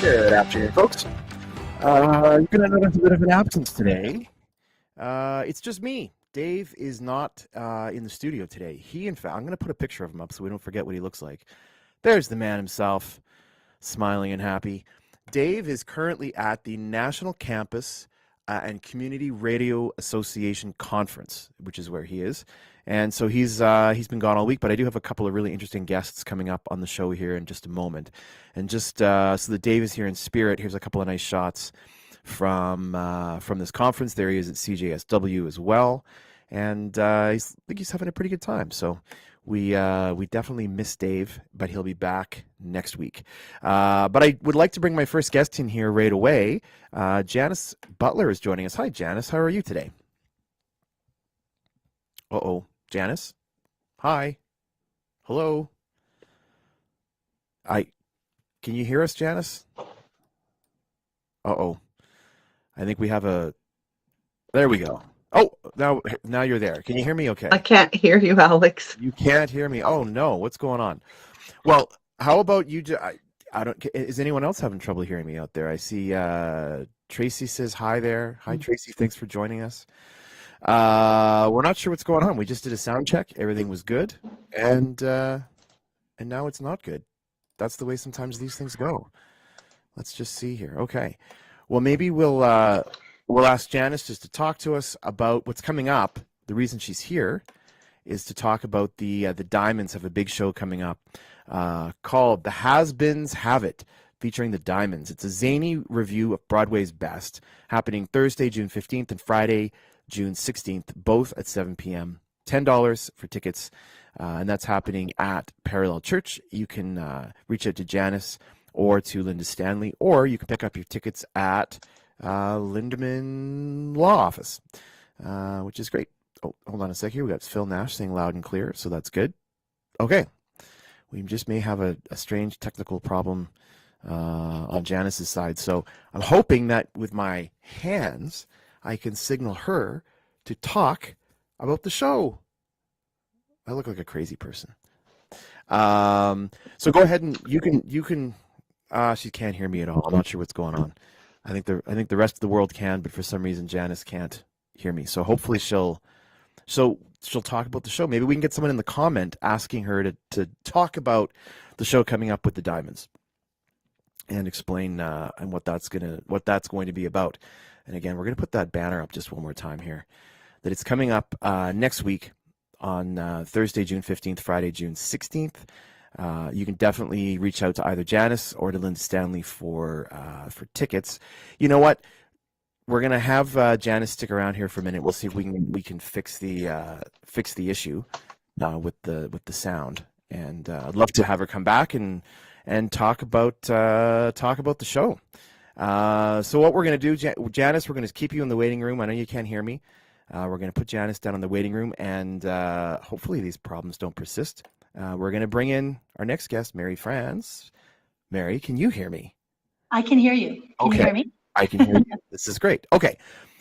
Good afternoon, folks. You're going to notice a bit of an absence today. It's just me. Dave is not in the studio today. He, in fact, I'm going to put a picture of him up so we don't forget what he looks like. There's the man himself, smiling and happy. Dave is currently at the National Campus and Community Radio Association Conference, which is where he is. And so he's been gone all week, but I do have a couple of really interesting guests coming up on the show here in just a moment. And just so that Dave is here in spirit, here's a couple of nice shots from this conference. There he is at CJSW as well, and I think he's having a pretty good time. So we definitely miss Dave, but he'll be back next week. But I would like to bring my first guest in here right away. Janice Butler is joining us. Hi, Janice. How are you today? Uh-oh. Janice? Hi. Hello? Can you hear us, Janice? Uh-oh. I think we have there we go. Oh, now you're there. Can you hear me okay? I can't hear you, Alex. You can't hear me? Oh, no. What's going on? Well, how about you? I don't. Is anyone else having trouble hearing me out there? I see Tracy says hi there. Hi, Tracy. Thanks for joining us. We're not sure what's going on. We just did a sound check. Everything was good. And now it's not good. That's the way sometimes these things go. Let's just see here. Okay. Well, maybe we'll ask Janice just to talk to us about what's coming up. The reason she's here is to talk about the Diamonds have a big show coming up called The Has-Beens Have It, featuring the Diamonds. It's a zany review of Broadway's best, happening Thursday, June 15th and Friday, June 16th, both at 7 p.m. $10 for tickets, and that's happening at Parallel Church. You can reach out to Janice or to Linda Stanley, or you can pick up your tickets at Lindemann Law Office, which is great. Oh, hold on a sec here. We got Phil Nash saying loud and clear, so that's good. Okay. We just may have a strange technical problem on Janice's side, so I'm hoping that with my hands I can signal her to talk about the show. I look like a crazy person. So go ahead and you can. She can't hear me at all. I'm not sure what's going on. I think the rest of the world can, but for some reason Janice can't hear me. So hopefully she'll talk about the show. Maybe we can get someone in the comment asking her to talk about the show coming up with the Diamonds and explain and what that's going to be about. And again, we're going to put that banner up just one more time here, that it's coming up next week on Thursday, June 15th, Friday, June 16th. You can definitely reach out to either Janice or to Linda Stanley for tickets. You know what? We're going to have Janice stick around here for a minute. We'll see if we can fix the issue with the sound. And I'd love to have her come back and talk about the show. So what we're going to do, Janice, we're going to keep you in the waiting room. I know you can't hear me. We're going to put Janice down in the waiting room, and hopefully these problems don't persist. We're going to bring in our next guest, Mary Franz. Mary, can you hear me? I can hear you. Can you hear me? I can hear you. This is great. Okay.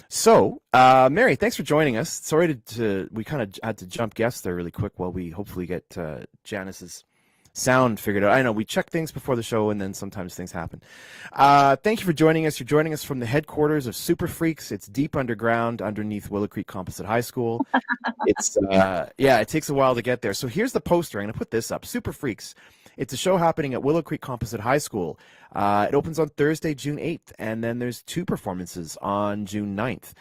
So, Mary, thanks for joining us. Sorry we kind of had to jump guests there really quick while we hopefully get Janice's sound figured out. I know we check things before the show and then sometimes things happen. Thank you for joining us. You're joining us from the headquarters of Super Freaks. It's deep underground underneath Willow Creek Composite High School. It's it takes a while to get there. So here's the poster. I'm going to put this up. Super Freaks. It's a show happening at Willow Creek Composite High School. It opens on Thursday, June 8th, and then there's 2 performances on June 9th.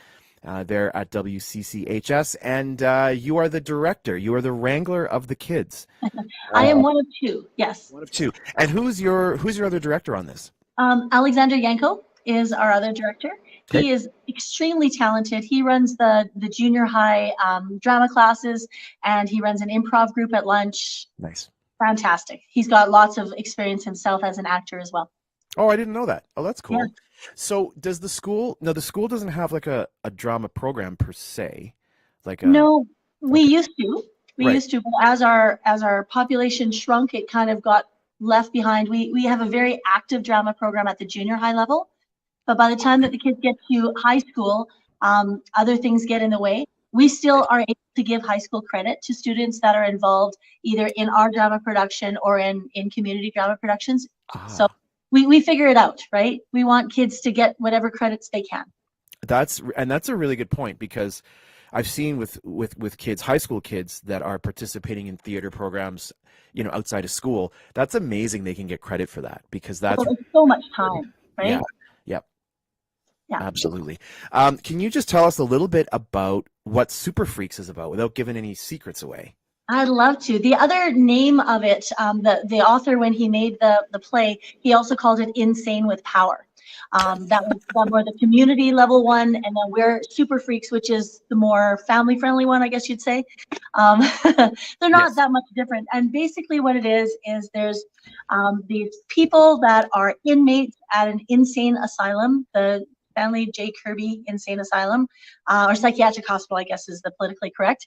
There at WCCHS, and you are the director. You are the wrangler of the kids. I am one of 2. Yes. One of 2. And who's your other director on this? Alexander Yanko is our other director. Okay. He is extremely talented. He runs the junior high drama classes, and he runs an improv group at lunch. Nice. Fantastic. He's got lots of experience himself as an actor as well. Oh, I didn't know that. Oh, that's cool. Yeah. So does the school, no, the school doesn't have like a drama program per se. No, we used to. We used to, but as our population shrunk, it kind of got left behind. We have a very active drama program at the junior high level, but by the time that the kids get to high school, other things get in the way. We still are able to give high school credit to students that are involved either in our drama production or in community drama productions. So we figure it out, right? We want kids to get whatever credits they can. That's a really good point, because I've seen with kids, high school kids that are participating in theater programs, outside of school. That's amazing. They can get credit for that, because that's It's so much time, right? Yeah. Yep. Yeah. Absolutely. Can you just tell us a little bit about what Super Freaks is about without giving any secrets away? I'd love to. The other name of it, the author, when he made the play, he also called it Insane with Power. That was the more the community level one, and then we're Super Freaks, which is the more family friendly one, I guess you'd say. They're not Yes. that much different. And basically what it is there's these people that are inmates at an insane asylum, the Stanley J. Kirby Insane Asylum, or psychiatric hospital, I guess is the politically correct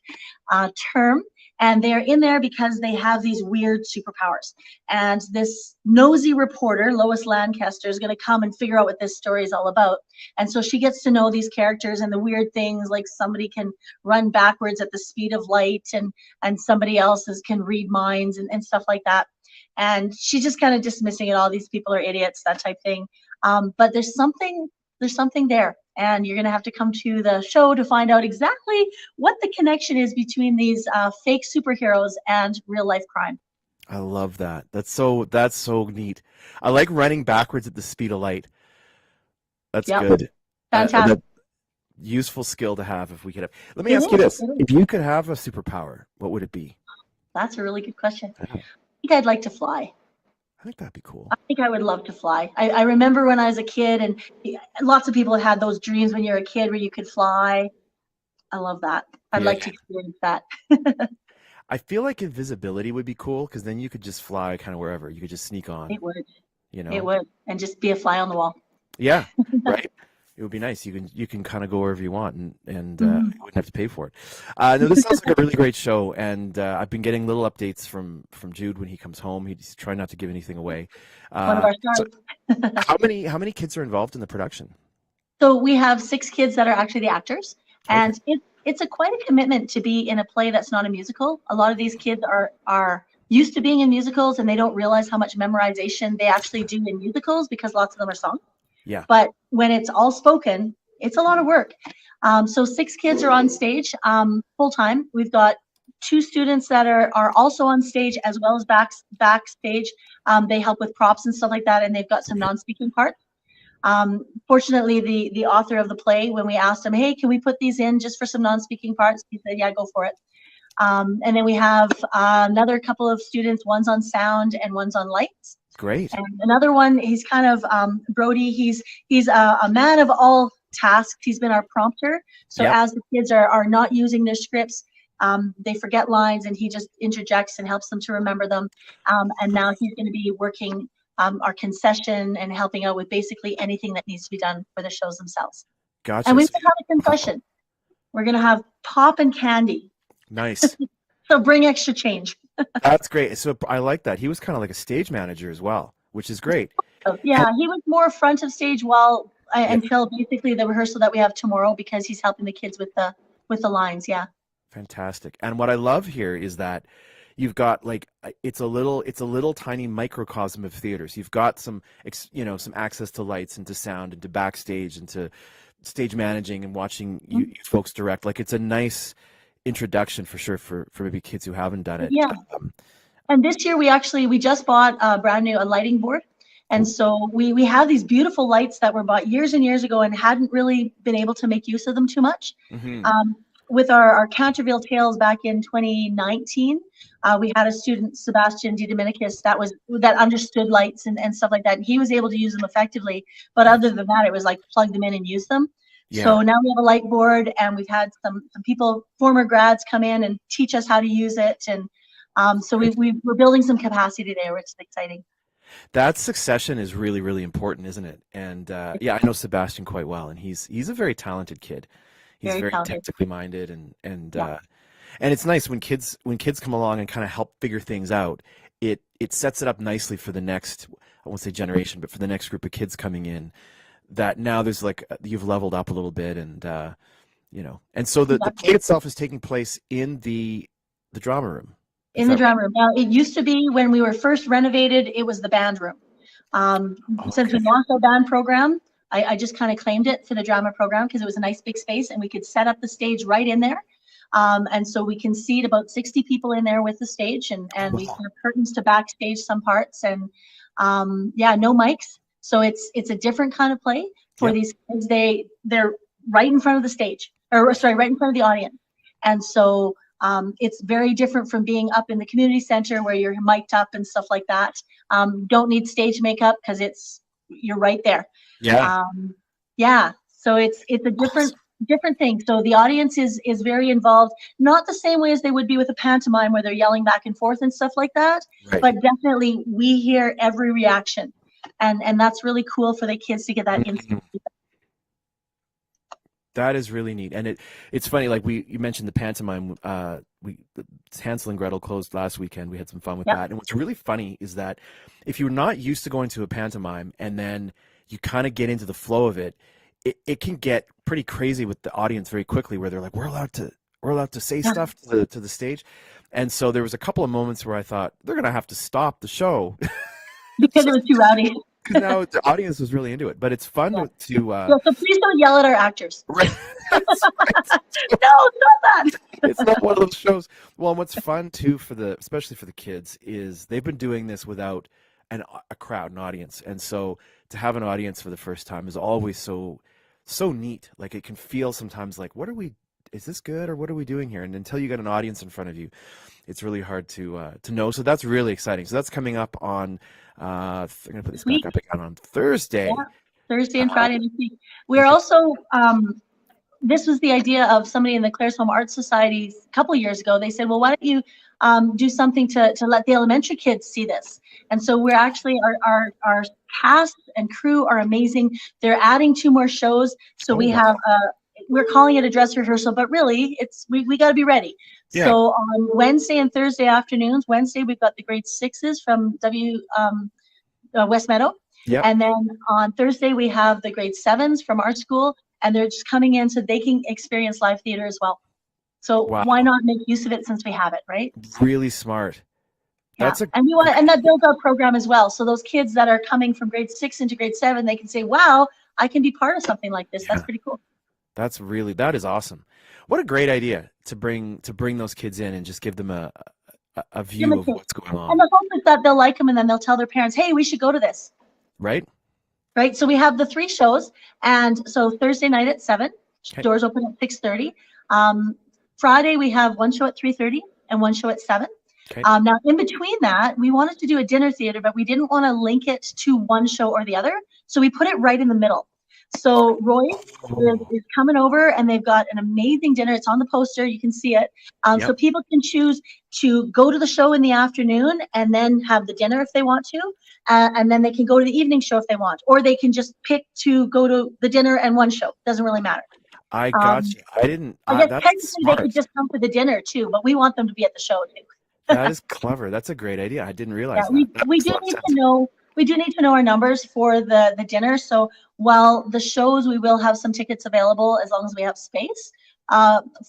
term. And they're in there because they have these weird superpowers. And this nosy reporter, Lois Lancaster, is going to come and figure out what this story is all about. And so she gets to know these characters and the weird things, like somebody can run backwards at the speed of light, and somebody else can read minds and stuff like that. And she's just kind of dismissing it. All these people are idiots, that type thing. But there's something there. And you're going to have to come to the show to find out exactly what the connection is between these fake superheroes and real life crime. I love that. That's so neat. I like running backwards at the speed of light. That's good. Fantastic. Useful skill to have if we could have. Let me ask you this. If you could have a superpower, what would it be? That's a really good question. I think I'd like to fly. I think that'd be cool. I think I would love to fly. I remember when I was a kid, and lots of people had those dreams when you're a kid where you could fly. I love that. I'd like to experience that. I feel like invisibility would be cool, because then you could just fly kind of wherever. You could just sneak on. It would. It would. And just be a fly on the wall. Yeah, right. It would be nice. You can kind of go wherever you want, and you wouldn't have to pay for it. No, this sounds like a really great show, and I've been getting little updates from Jude when he comes home. He's trying not to give anything away. One of our stars. So how many kids are involved in the production? So we have 6 kids that are actually the actors, and it's quite a commitment to be in a play that's not a musical. A lot of these kids are used to being in musicals, and they don't realize how much memorization they actually do in musicals, because lots of them are sung. Yeah. But when it's all spoken, it's a lot of work. So 6 kids are on stage full time. We've got 2 students that are also on stage as well as backstage. They help with props and stuff like that, and they've got some non-speaking parts. Fortunately, the author of the play, when we asked him, hey, can we put these in just for some non-speaking parts? He said, yeah, go for it. And then we have another couple of students. One's on sound and one's on lights. Great. And another one, he's kind of Brody. He's a man of all tasks. He's been our prompter. So as the kids are not using their scripts, they forget lines, and he just interjects and helps them to remember them. And now he's going to be working our concession and helping out with basically anything that needs to be done for the shows themselves. Gotcha. And we have a concession. We're going to have pop and candy. Nice. So bring extra change. That's great. So I like that. He was kind of like a stage manager as well, which is great. Yeah, he was more front of stage until basically the rehearsal that we have tomorrow, because he's helping the kids with the lines. Yeah. Fantastic. And what I love here is that you've got it's a little tiny microcosm of theaters. You've got some access to lights and to sound and to backstage and to stage managing and watching you folks direct. Like, it's a nice introduction for sure for maybe kids who haven't done it. Yeah. And this year we just bought a brand new lighting board. And so we have these beautiful lights that were bought years and years ago and hadn't really been able to make use of them too much. With our Canterville Tales back in 2019, we had a student, Sebastian DiDominicus, that understood lights and stuff like that. And he was able to use them effectively. But other than that, it was like plug them in and use them. Yeah. So now we have a light board, and we've had some people, former grads, come in and teach us how to use it. And so we're building some capacity there, which is exciting. That succession is really, really important, isn't it? And I know Sebastian quite well, and he's a very talented kid. He's very technically minded, and it's nice when kids come along and kind of help figure things out. It sets it up nicely for the next, I won't say generation, but for the next group of kids coming in. That now there's you've leveled up a little bit, and and so the play itself is taking place in the drama room. In the drama room. Now, it used to be, when we were first renovated, it was the band room. Since we launched our band program, I just kind of claimed it for the drama program because it was a nice big space and we could set up the stage right in there. And so we can seat about 60 people in there with the stage, and we have curtains to backstage some parts, and no mics. So it's a different kind of play for these kids. They're right in front of the stage, or sorry, right in front of the audience. And so it's very different from being up in the community center where you're mic'd up and stuff like that. Don't need stage makeup because you're right there. So it's a different thing. So the audience is very involved, not the same way as they would be with a pantomime where they're yelling back and forth and stuff like that. Right. But definitely we hear every reaction, and that's really cool for the kids to get that instant feedback. That is really neat. And it's funny, like you mentioned the pantomime, Hansel and Gretel closed last weekend. We had some fun with that. And what's really funny is that if you're not used to going to a pantomime and then you kind of get into the flow of it, it can get pretty crazy with the audience very quickly, where they're like, we're allowed to say stuff to the stage. And so there was a couple of moments where I thought they're going to have to stop the show because it was too rowdy. Because now the audience was really into it, but it's fun to. So please don't yell at our actors. Right. No, stop that. It's not one of those shows. Well, and what's fun too especially for the kids, is they've been doing this without a crowd, an audience, and so to have an audience for the first time is always so neat. Like it can feel sometimes like, is this good or what are we doing here? And until you get an audience in front of you, it's really hard to know. So that's really exciting. So that's coming up on. I'm going to put this back up again on Thursday. Yeah, Thursday and Friday this week. We're also, this was the idea of somebody in the Claresholm Art Society a couple of years ago. They said, well, why don't you do something to let the elementary kids see this? And so we're actually, our cast and crew are amazing. They're adding 2 more shows. So we have, we're calling it a dress rehearsal, but really we got to be ready. Yeah. So on Wednesday and Thursday afternoons, Wednesday we've got the grade 6s from West Meadow. Yep. And then on Thursday we have the grade 7s from our school, and they're just coming in so they can experience live theater as well. So why not make use of it since we have it, right? Really smart. Yeah. And that builds our program as well. So those kids that are coming from grade 6 into grade 7, they can say, wow, I can be part of something like this. Yeah. That's pretty cool. That is awesome. What a great idea to bring those kids in and just give them a view of what's going on. And the hope is that they'll like them, and then they'll tell their parents, hey, we should go to this. Right. So we have the 3 shows, and so Thursday night at 7, doors open at 6:30. Friday we have 1 show at 3:30 and 1 show at 7. Okay. Now in between that, we wanted to do a dinner theater, but we didn't want to link it to one show or the other, so we put it right in the middle. So Roy is coming over, and they've got an amazing dinner. It's on the poster. You can see it. So people can choose to go to the show in the afternoon and then have the dinner if they want to. And then they can go to the evening show if they want. Or they can just pick to go to the dinner and 1 show. Doesn't really matter. I got you. I didn't. Technically, smart. They could just come for the dinner, too. But we want them to be at the show, too. That is clever. That's a great idea. I didn't realize that. We do need to know. We do need to know our numbers for the dinner. So while the shows, we will have some tickets available as long as we have space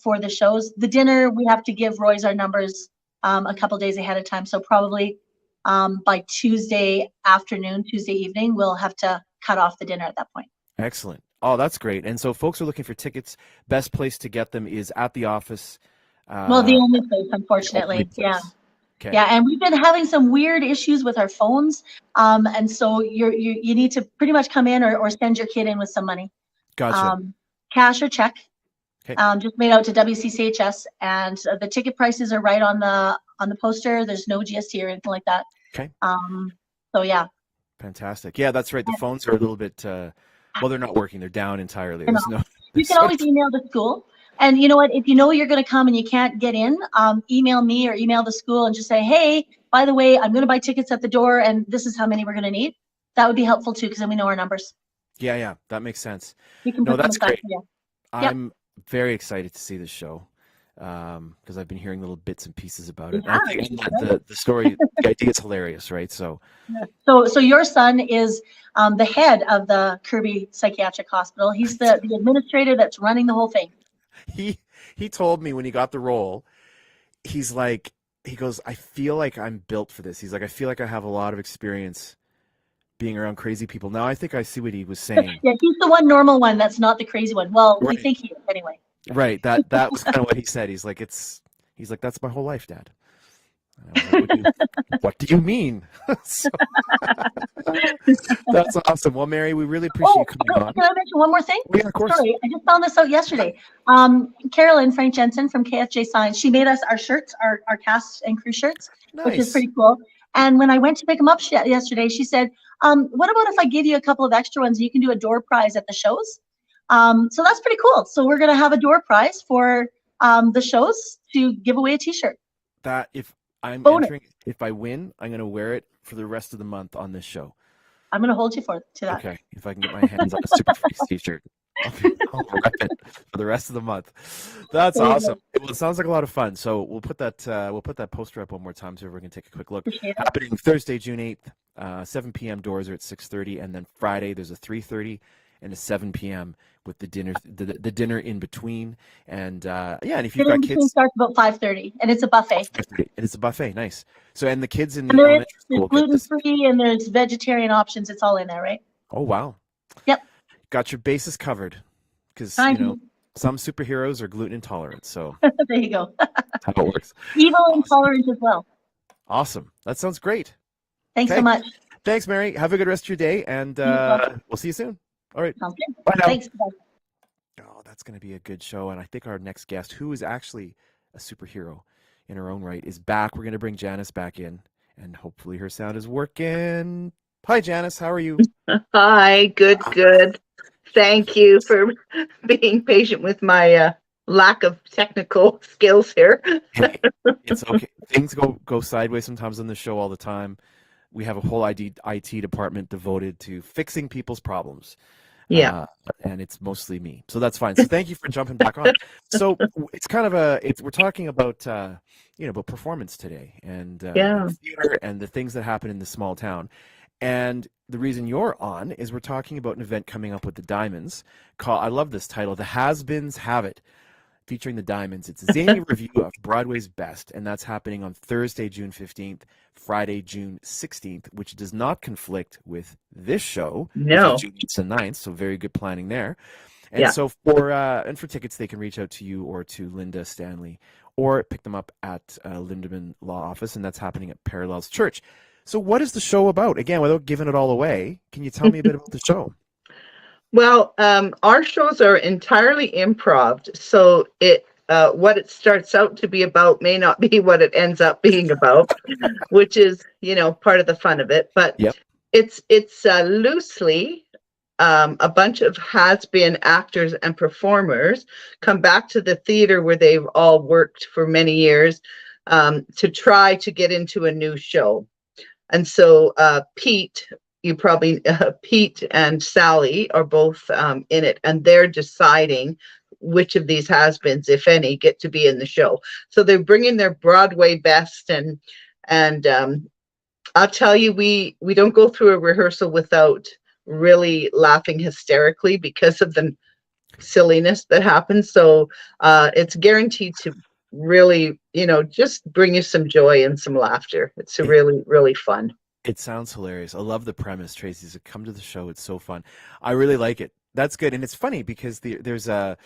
for the shows. The dinner, we have to give Roy's our numbers a couple days ahead of time. So probably by Tuesday afternoon, Tuesday evening, we'll have to cut off the dinner at that point. Excellent. Oh, that's great. And so folks are looking for tickets. Best place to get them is at the office. Well, the only place, unfortunately. Yeah. Okay. Yeah, and we've been having some weird issues with our phones, and so you need to pretty much come in or send your kid in with some money. Gotcha. Cash or check. Okay. Just made out to WCCHS, and the ticket prices are right on the poster. There's no GST or anything like that. Okay. So yeah. Fantastic. Yeah, that's right. The phones are a little bit. They're not working. They're down entirely. You can always email the school. And you know what? If you know you're going to come and you can't get in, email me or email the school and just say, hey, by the way, I'm going to buy tickets at the door, and this is how many we're going to need. That would be helpful, too, because then we know our numbers. Yeah, that makes sense. No, that's great. I'm very excited to see this show because I've been hearing little bits and pieces about it. Yeah. I think the story, the idea is hilarious, right? So your son is the head of the Kirby Psychiatric Hospital. He's the administrator that's running the whole thing. He told me when he got the role, he goes, I feel like I'm built for this. He's like, I feel like I have a lot of experience being around crazy people. Now I think I see what he was saying. Yeah, he's the one normal one that's not the crazy one. Well, we Right. think he is anyway. Right. That was kind of what he said. He's like, that's my whole life, Dad. And I was like, what do you mean? So, that's awesome. Well, Mary, we really appreciate you coming on. Can I mention one more thing? Oh, yeah, of course. Sorry, I just found this out yesterday. Carolyn Frank Jensen from KFJ Signs, she made us our shirts, our cast and crew shirts, which is Nice. pretty cool. And when I went to pick them up yesterday, she said, what about if I give you a couple of extra ones and you can do a door prize at the shows? So that's pretty cool. So we're going to have a door prize for the shows to give away a t-shirt. That if I'm Bonus. entering, if I win, I'm going to wear it for the rest of the month on this show. I'm going to hold you to that. Okay. If I can get my hands on a Super Freaks t-shirt, I'll rep it for the rest of the month. That's There you awesome. Well, it sounds like a lot of fun. So we'll put that poster up one more time so everyone can take a quick look. Appreciate it. Happening Thursday, June 8th, 7 p.m. Doors are at 6:30, and then Friday there's a 3:30 and a 7 p.m. with the dinner in between. And and if you've Dinner in got between kids, starts about 5:30, and it's a buffet. and it's a buffet. Nice. So and the kids in the And elementary there's school get this. gluten-free and there's vegetarian options. It's all in there, right? Oh wow. Yep. Got your bases covered, because Thank you. some superheroes are gluten intolerant. So There you go. that's how it works. Evil intolerant as well. Awesome. That sounds great. Thanks Okay. so much. Thanks, Mary. Have a good rest of your day, and welcome. we'll see you soon. All right. Sounds good. Bye now. Thanks. Bye. Oh, that's going to be a good show. And I think our next guest, who is actually a superhero in her own right, is back. We're going to bring Janice back in, and hopefully her sound is working. Hi, Janice. How are you? Hi, good. Thank you for being patient with my lack of technical skills here. Hey, it's okay. Things go sideways sometimes on the show all the time. We have a whole IT department devoted to fixing people's problems. Yeah. And it's mostly me. So that's fine. So thank you for jumping back on. So it's kind of we're talking about, about performance today and theater and the things that happen in the small town. And the reason you're on is we're talking about an event coming up with the Diamonds called, I love this title, The Has-Beens Have It, featuring the Diamonds. It's a zany review of Broadway's best, and that's happening on Thursday, June 15th, Friday, June 16th, which does not conflict with this show. No. Which is June 8th and 9th, so very good planning there. And so for tickets, they can reach out to you or to Linda Stanley, or pick them up at Lindemann Law Office, and that's happening at Parallels Church. So what is the show about? Again, without giving it all away, can you tell me a bit about the show? Well, our shows are entirely improv, so what it starts out to be about may not be what it ends up being about, which is, part of the fun of it. But it's loosely a bunch of has-been actors and performers come back to the theater where they've all worked for many years to try to get into a new show. And so Pete and Sally are both in it, and they're deciding which of these has-beens, if any, get to be in the show. So they're bringing their Broadway best, and I'll tell you, we don't go through a rehearsal without really laughing hysterically because of the silliness that happens. So it's guaranteed to really, just bring you some joy and some laughter. It's really, really fun. It sounds hilarious. I love the premise, Tracy. So come to the show. It's so fun. I really like it. That's good. And it's funny because there's a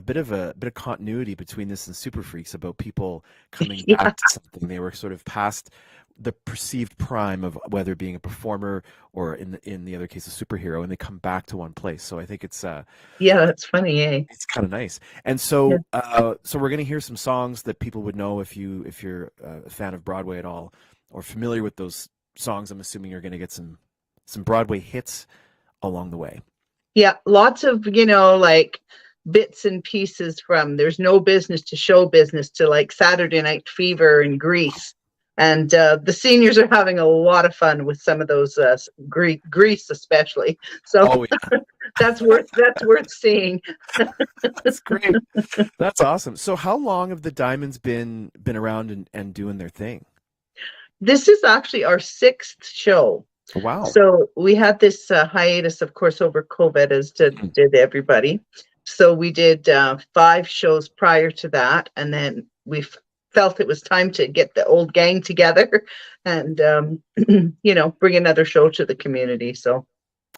bit of continuity between this and Super Freaks about people coming back to something. They were sort of past the perceived prime of whether being a performer or in the other case a superhero, and they come back to one place. So I think it's that's funny, eh? It's kind of nice. And so so we're gonna hear some songs that people would know if you're a fan of Broadway at all or familiar with those songs. I'm assuming you're gonna get some Broadway hits along the way. Yeah, lots of like bits and pieces from There's No Business to Show Business to like Saturday Night Fever and Grease. And the seniors are having a lot of fun with some of those Grease especially. So that's worth seeing. That's great. That's awesome. So how long have the Diamonds been around and doing their thing? This is actually our 6th show. Wow. So we had this hiatus, of course, over COVID, as did everybody. So we did 5 shows prior to that, and then we felt it was time to get the old gang together and, bring another show to the community. So.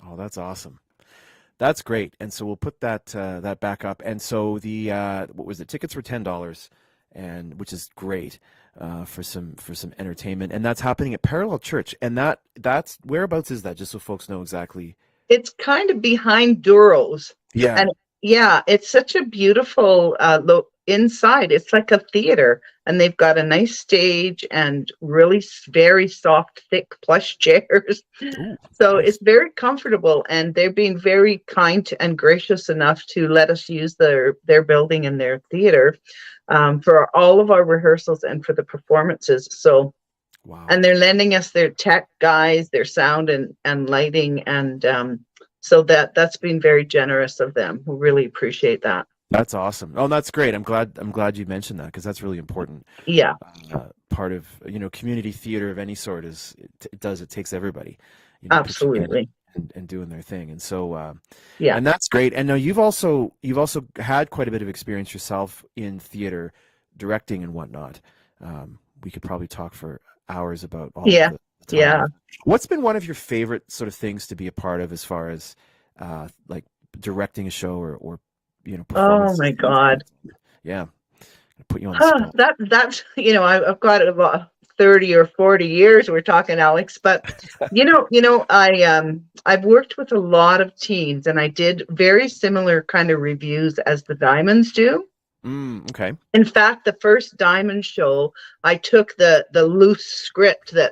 Oh, that's awesome. That's great. And so we'll put that back up. And so the what was it? Tickets were $10, and which is great for some entertainment. And that's happening at Parallel Church. And that's whereabouts is that? Just so folks know exactly. It's kind of behind Duro's. Yeah. And yeah, it's such a beautiful look inside. It's like a theater, and they've got a nice stage and really very soft, thick plush chairs. Ooh, so nice. it's very comfortable, and they're being very kind and gracious enough to let us use their building and their theater for all of our rehearsals and for the performances. So. Wow. And they're lending us their tech guys, their sound and lighting, and so that's been very generous of them. We really appreciate that. That's awesome. Oh, that's great. I'm glad you mentioned that, because that's really important. Yeah. Part of community theater of any sort is it takes everybody. Absolutely. And doing their thing, and so yeah, and that's great. And now you've also had quite a bit of experience yourself in theater, directing and whatnot. We could probably talk for hours about all of the time. Yeah. What's been one of your favorite sort of things to be a part of as far as like directing a show or oh my God. Yeah. Put you on the spot. That's I've got about 30 or 40 years we're talking, Alex, but I've worked with a lot of teens, and I did very similar kind of reviews as the Diamonds do. Okay. In fact, the first Diamond show, I took the loose script that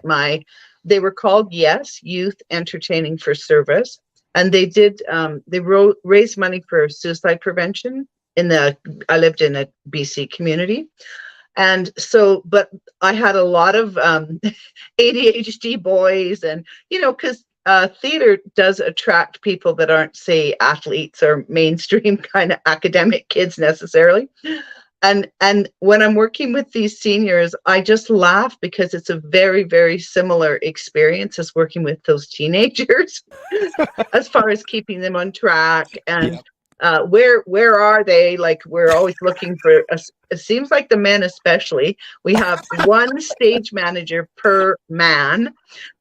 they were called Youth Entertaining for Service, and they did raised money for suicide prevention I lived in a BC community, and so but I had a lot of ADHD boys, and because theater does attract people that aren't, say, athletes or mainstream kind of academic kids necessarily. And when I'm working with these seniors, I just laugh because it's a very, very similar experience as working with those teenagers as far as keeping them on track. And where are they? Like, we're always looking for, it seems like the men especially, we have one stage manager per man.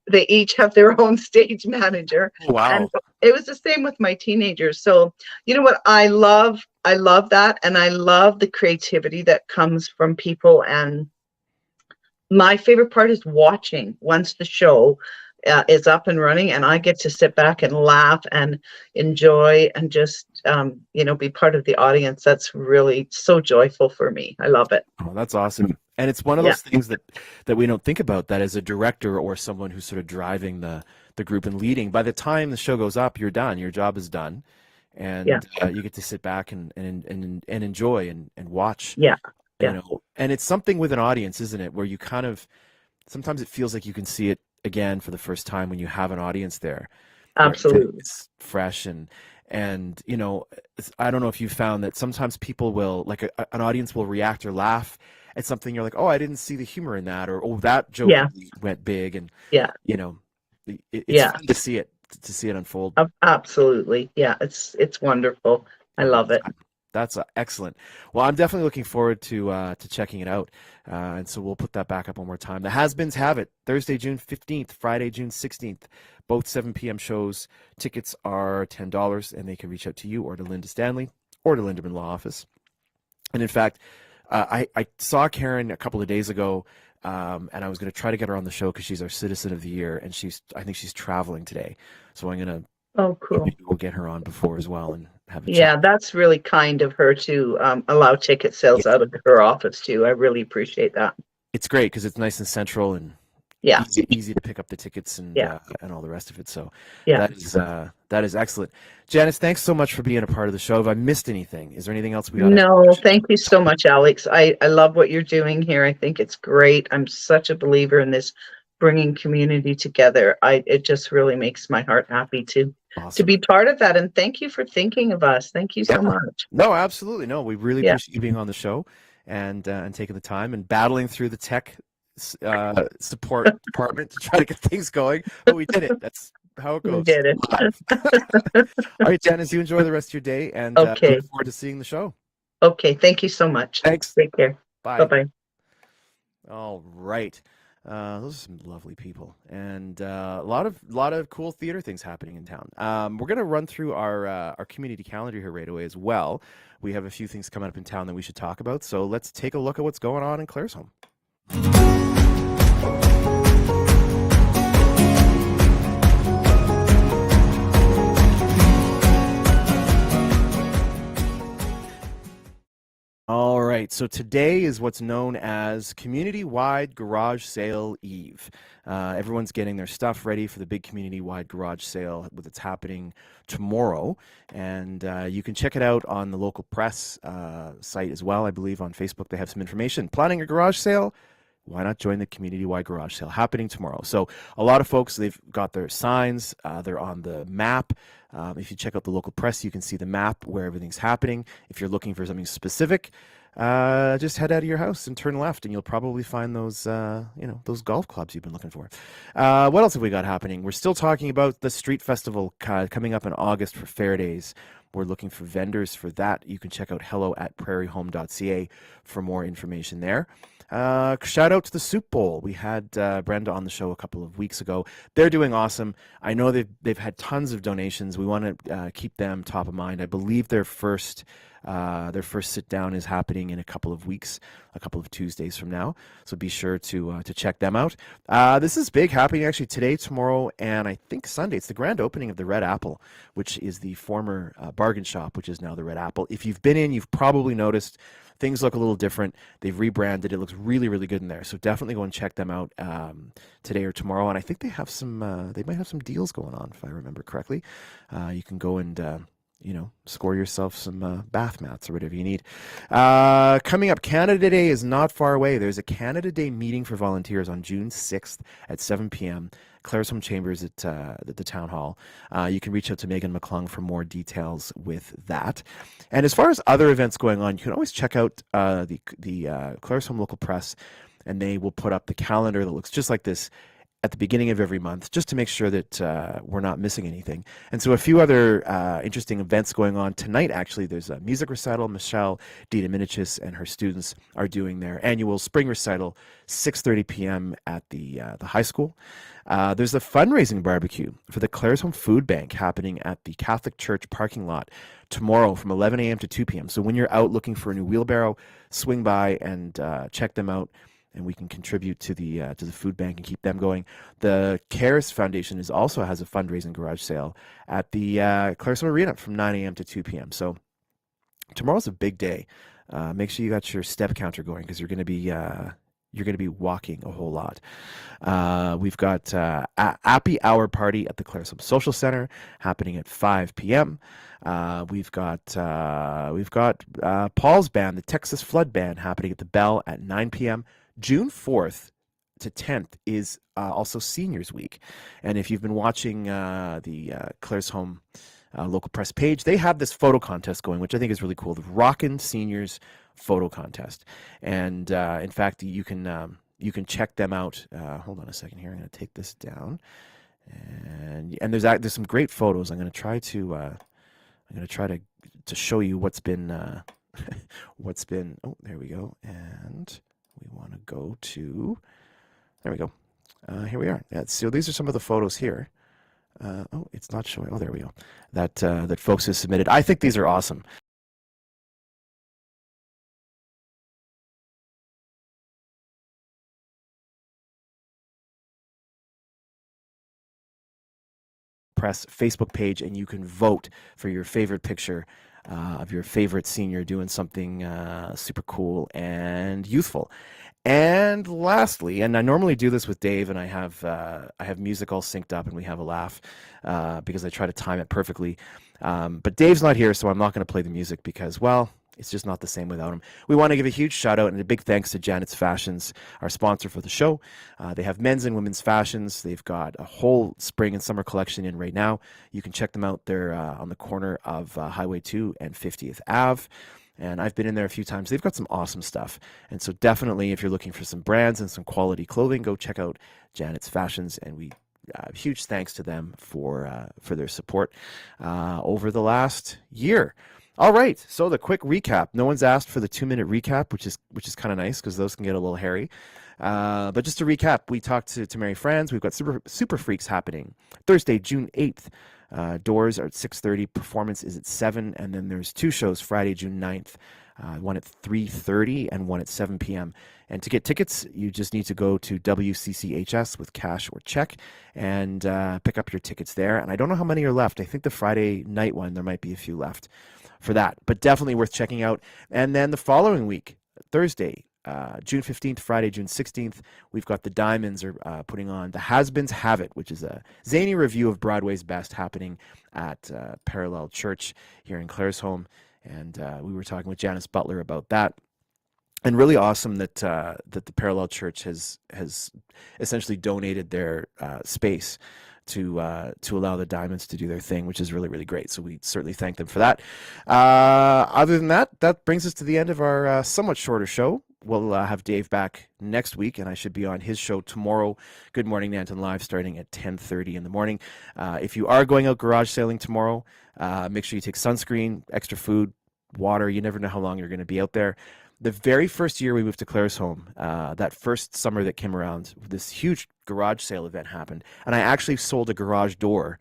They each have their own stage manager. Wow. And it was the same with my teenagers. So, you know what? I love that. And I love the creativity that comes from people. And my favorite part is watching once the show is up and running, and I get to sit back and laugh and enjoy and just, be part of the audience. That's really so joyful for me. I love it. Oh, that's awesome. And it's one of those things that we don't think about, that as a director or someone who's sort of driving the group and leading, by the time the show goes up, you're done. Your job is done. And you get to sit back and enjoy and watch. Yeah. And it's something with an audience, isn't it? Where you kind of, sometimes it feels like you can see it again for the first time when you have an audience there. Absolutely. It's fresh and I don't know if you found that sometimes people will, like an audience will react or laugh at something. You're like, oh, I didn't see the humor in that, or oh, that joke really went big, and it's fun to see it unfold. Absolutely. Yeah, it's wonderful. I love it. That's excellent. Well, I'm definitely looking forward to checking it out. And so we'll put that back up one more time. The Has-Beens have it Thursday, June 15th, Friday, June 16th, both 7 p.m. shows. Tickets are $10, and they can reach out to you or to Linda Stanley or to Linderman Law Office. And in fact, I saw Karen a couple of days ago, and I was going to try to get her on the show because she's our Citizen of the Year, and I think she's traveling today. So I'm going to cool. Maybe we'll get her on before as well and have a chat. Yeah, that's really kind of her to allow ticket sales out of her office too. I really appreciate that. It's great because it's nice and central and easy to pick up the tickets and all the rest of it. So that is excellent. Janice, thanks so much for being a part of the show. Have I missed anything? Is there anything else we got? No, thank you so much, Alex. I love what you're doing here. I think it's great. I'm such a believer in this bringing community together. It just really makes my heart happy to be part of that. And thank you for thinking of us. Thank you so much. No, absolutely. No, we really appreciate you being on the show and taking the time and battling through the tech support department to try to get things going. But we did it. That's how it goes. We did it. All right, Janice, you enjoy the rest of your day, and look forward to seeing the show. Okay, thank you so much. Thanks. Take care. Bye. Bye-bye. All right. Those are some lovely people, and a lot of cool theater things happening in town. We're gonna run through our community calendar here right away as well. We have a few things coming up in town that we should talk about. So let's take a look at what's going on in Claresholm. All right, so today is what's known as Community-Wide Garage Sale Eve. Everyone's getting their stuff ready for the big community-wide garage sale that's happening tomorrow, and you can check it out on the local press site as well. I believe on Facebook they have some information. Planning a garage sale? Why not join the community-wide garage sale happening tomorrow? So a lot of folks, they've got their signs, they're on the map. If you check out the local press, you can see the map where everything's happening. If you're looking for something specific, just head out of your house and turn left, and you'll probably find those, those golf clubs you've been looking for. What else have we got happening? We're still talking about the street festival coming up in August for Fair Days. We're looking for vendors for that. You can check out hello@prairiehome.ca for more information there. Shout out to the Soup Bowl. We had Brenda on the show a couple of weeks ago. They're doing awesome. I know they've had tons of donations. We want to keep them top of mind. I believe their first sit down is happening in a couple of weeks, a couple of Tuesdays from now. So be sure to check them out. This is big, happening actually today, tomorrow, and I think Sunday. It's the grand opening of the Red Apple, which is the former bargain shop, which is now the Red Apple. If you've been in, you've probably noticed things look a little different. They've rebranded. It looks really, really good in there. So definitely go and check them out today or tomorrow. And I think they have some. They might have some deals going on, if I remember correctly. You can go and score yourself some bath mats or whatever you need. Coming up, Canada Day is not far away. There's a Canada Day meeting for volunteers on June 6th at 7 p.m. Claresholm Chambers at the Town Hall. You can reach out to Megan McClung for more details with that. And as far as other events going on, you can always check out the Claresholm Local Press, and they will put up the calendar that looks just like this at the beginning of every month, just to make sure that we're not missing anything. And so a few other interesting events going on tonight. Actually, there's a music recital. Michelle Dita and her students are doing their annual spring recital, 6:30 p.m. at the high school. There's a fundraising barbecue for the Claresholm Food Bank happening at the Catholic Church parking lot tomorrow from 11 a.m. to 2 p.m. So when you're out looking for a new wheelbarrow, swing by and check them out, and we can contribute to the food bank and keep them going. The CARES Foundation also has a fundraising garage sale at the Claresholm Arena from 9 a.m. to 2 p.m. So tomorrow's a big day. Make sure you got your step counter going, because you're going to be walking a whole lot. We've got Appy Hour Party at the Claresholm Social Center happening at 5 p.m. We've got Paul's band, the Texas Flood Band, happening at the Bell at 9 p.m. June 4th to 10th is also Seniors Week. And if you've been watching the Claresholm local press page, they have this photo contest going, which I think is really cool, the Rockin' Seniors Photo Contest. And in fact, you can check them out. Hold on a second here. I'm going to take this down. And there's some great photos. I'm going to try to show you what's been oh, there we go. And we want to go to, there we go. Here we are. Yeah, so these are some of the photos here. Oh, it's not showing. Oh, there we go. That folks have submitted. I think these are awesome. Press Facebook page, and you can vote for your favorite picture of your favorite senior doing something super cool and youthful. And lastly, and I normally do this with Dave, and I have music all synced up, and we have a laugh because I try to time it perfectly. But Dave's not here, so I'm not going to play the music because, well, it's just not the same without him. We want to give a huge shout out and a big thanks to Janice Fashions, our sponsor for the show. They have men's and women's fashions. They've got a whole spring and summer collection in right now. You can check them out. They're on the corner of Highway 2 and 50th Ave. And I've been in there a few times. They've got some awesome stuff. And so definitely, if you're looking for some brands and some quality clothing, go check out Janice Fashions. And we huge thanks to them for their support over the last year. All right, so the quick recap. No one's asked for the 2-minute recap, which is kind of nice because those can get a little hairy. But just to recap, we talked to Mary Franz. We've got Super Freaks happening Thursday, June 8th. Doors are at 6:30. Performance is at 7. And then there's 2 shows Friday, June 9th. One at 3:30 and one at 7 p.m. And to get tickets, you just need to go to WCCHS with cash or check and pick up your tickets there. And I don't know how many are left. I think the Friday night one, there might be a few left for that. But definitely worth checking out. And then the following week, Thursday, June 15th, Friday, June 16th, we've got the Diamonds are putting on The Has-Beens Have It, which is a zany review of Broadway's best happening at Parallel Church here in Claresholm. And we were talking with Janice Butler about that. And really awesome that that the Parallel Church has essentially donated their space to allow the Diamonds to do their thing, which is really, really great. So we certainly thank them for that. Other than that, that brings us to the end of our somewhat shorter show. We'll have Dave back next week, and I should be on his show tomorrow, Good Morning Nanton Live, starting at 10:30 in the morning. If you are going out garage sailing tomorrow, make sure you take sunscreen, extra food, water. You never know how long you're going to be out there. The very first year we moved to Claresholm, that first summer that came around, this huge garage sale event happened, and I actually sold a garage door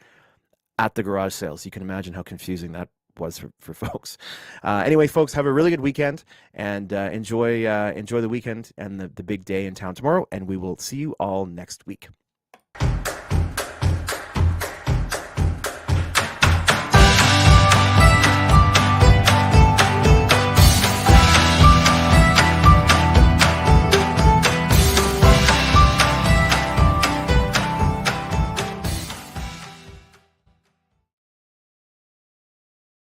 at the garage sale, so you can imagine how confusing that was for folks. Anyway, folks, have a really good weekend, and enjoy the weekend and the big day in town tomorrow, and we will see you all next week.